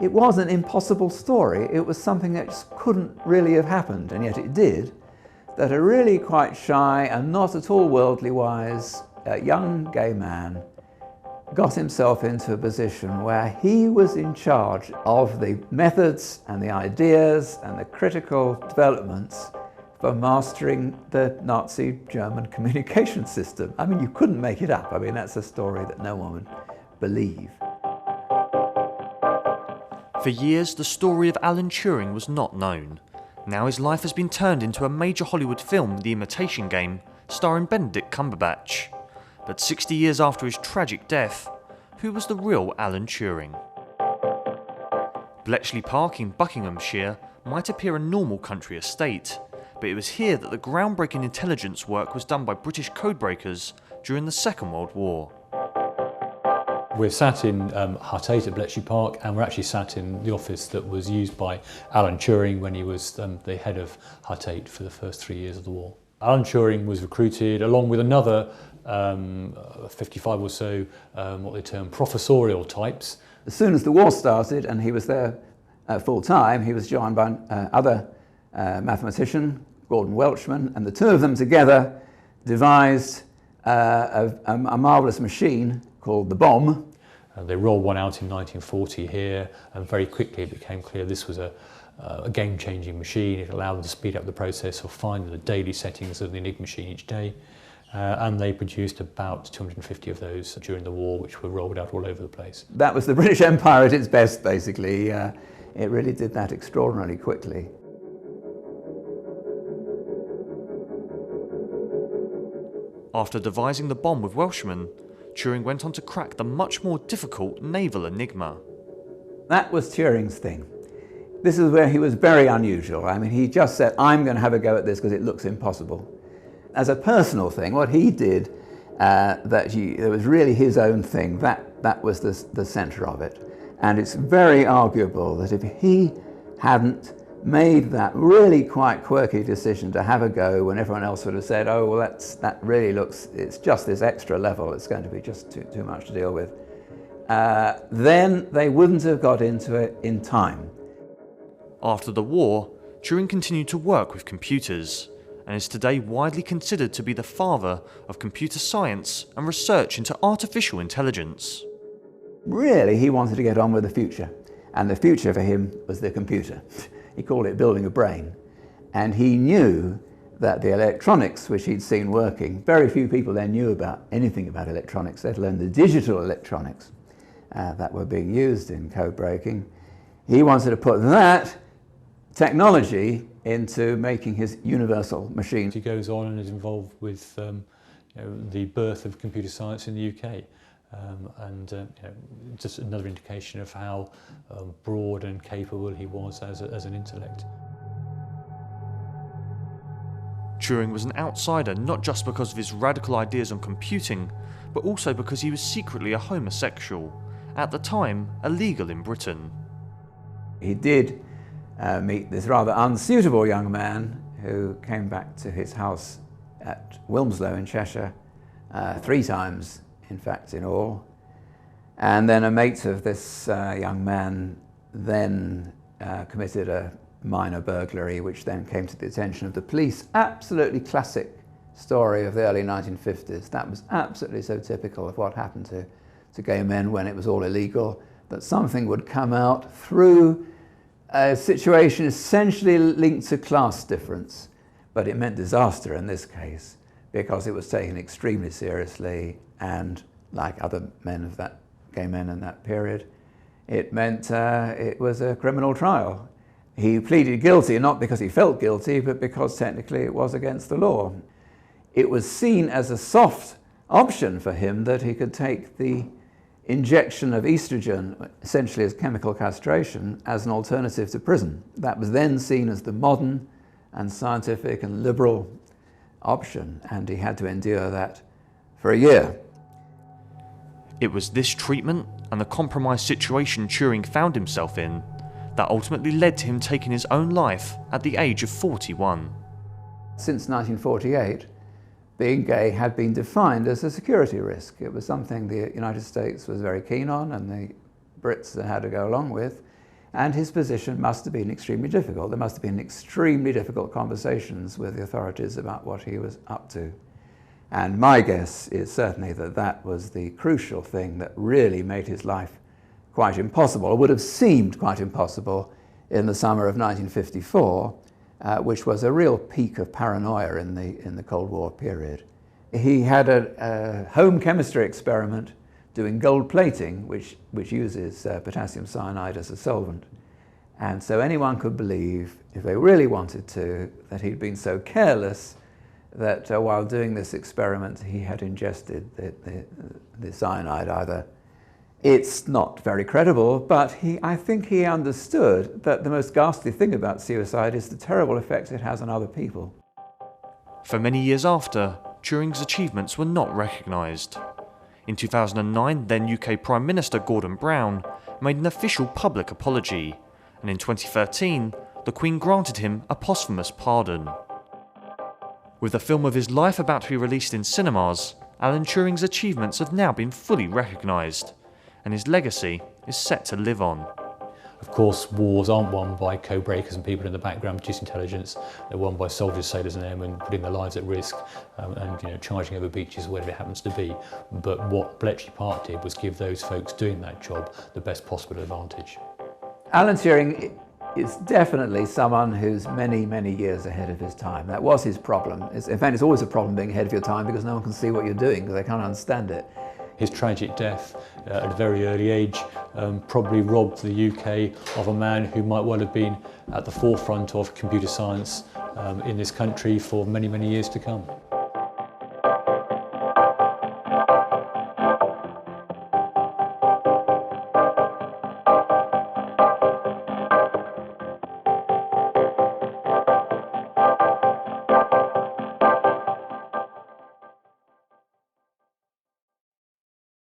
It was an impossible story. It was something that just couldn't really have happened, and yet it did. That a really quite shy and not at all worldly wise young gay man got himself into a position where he was in charge of the methods and the ideas and the critical developments for mastering the Nazi German communication system. I mean, you couldn't make it up. I mean, that's a story that no one would believe. For years, the story of Alan Turing was not known. Now his life has been turned into a major Hollywood film, The Imitation Game, starring Benedict Cumberbatch. But 60 years after his tragic death, who was the real Alan Turing? Bletchley Park in Buckinghamshire might appear a normal country estate, but it was here that the groundbreaking intelligence work was done by British codebreakers during the Second World War. We're sat in Hut 8 at Bletchley Park, and we're actually sat in the office that was used by Alan Turing when he was the head of Hut 8 for the first 3 years of the war. Alan Turing was recruited along with another 55 or so what they term professorial types. As soon as the war started and he was there full time, he was joined by other mathematician, Gordon Welchman, and the two of them together devised a marvellous machine called the bomb. They rolled one out in 1940 here, and very quickly it became clear this was a game-changing machine. It allowed them to speed up the process of finding the daily settings of the Enigma machine each day. And they produced about 250 of those during the war, which were rolled out all over the place. That was the British Empire at its best, basically. It really did that extraordinarily quickly. After devising the bomb with Welshman, Turing went on to crack the much more difficult naval Enigma. That was Turing's thing. This is where he was very unusual. I mean, he just said, I'm going to have a go at this because it looks impossible. As a personal thing, what he did, it was really his own thing, that was the centre of it. And it's very arguable that if he hadn't made that really quite quirky decision to have a go when everyone else would have said, oh, well, that really looks, it's just this extra level, it's going to be just too much to deal with, then they wouldn't have got into it in time. After the war, Turing continued to work with computers and is today widely considered to be the father of computer science and research into artificial intelligence. Really, he wanted to get on with the future, and the future for him was the computer. He called it building a brain, and he knew that the electronics which he'd seen working, very few people then knew about anything about electronics, let alone the digital electronics that were being used in code breaking. He wanted to put that technology into making his universal machine. He goes on and is involved with the birth of computer science in the UK. Just another indication of how broad and capable he was as an intellect. Turing was an outsider not just because of his radical ideas on computing, but also because he was secretly a homosexual, at the time illegal in Britain. He did meet this rather unsuitable young man who came back to his house at Wilmslow in Cheshire 3 times, in fact, in all. And then a mate of this young man then committed a minor burglary, which then came to the attention of the police. Absolutely classic story of the early 1950s. That was absolutely so typical of what happened to gay men when it was all illegal, that something would come out through a situation essentially linked to class difference. But it meant disaster in this case, because it was taken extremely seriously, and like other gay men in that period, it meant it was a criminal trial. He pleaded guilty, not because he felt guilty, but because technically it was against the law. It was seen as a soft option for him that he could take the injection of estrogen, essentially as chemical castration, as an alternative to prison. That was then seen as the modern and scientific and liberal option, and he had to endure that for a year. It was this treatment and the compromised situation Turing found himself in that ultimately led to him taking his own life at the age of 41. Since 1948, being gay had been defined as a security risk. It was something the United States was very keen on and the Brits had to go along with. And his position must have been extremely difficult. There must have been extremely difficult conversations with the authorities about what he was up to. And my guess is certainly that that was the crucial thing that really made his life quite impossible, or would have seemed quite impossible in the summer of 1954, which was a real peak of paranoia in the Cold War period. He had a home chemistry experiment doing gold plating, which uses potassium cyanide as a solvent. And so anyone could believe, if they really wanted to, that he'd been so careless that while doing this experiment he had ingested the cyanide either. It's not very credible, but I think he understood that the most ghastly thing about suicide is the terrible effect it has on other people. For many years after, Turing's achievements were not recognised. In 2009, then UK Prime Minister Gordon Brown made an official public apology, and in 2013, the Queen granted him a posthumous pardon. With the film of his life about to be released in cinemas, Alan Turing's achievements have now been fully recognised, and his legacy is set to live on. Of course, wars aren't won by code-breakers and people in the background producing intelligence. They're won by soldiers, sailors and airmen putting their lives at risk and charging over beaches, whatever it happens to be. But what Bletchley Park did was give those folks doing that job the best possible advantage. Alan Turing is definitely someone who's many, many years ahead of his time. That was his problem. In fact, it's always a problem being ahead of your time because no one can see what you're doing because they can't understand it. His tragic death at a very early age probably robbed the UK of a man who might well have been at the forefront of computer science in this country for many, many years to come.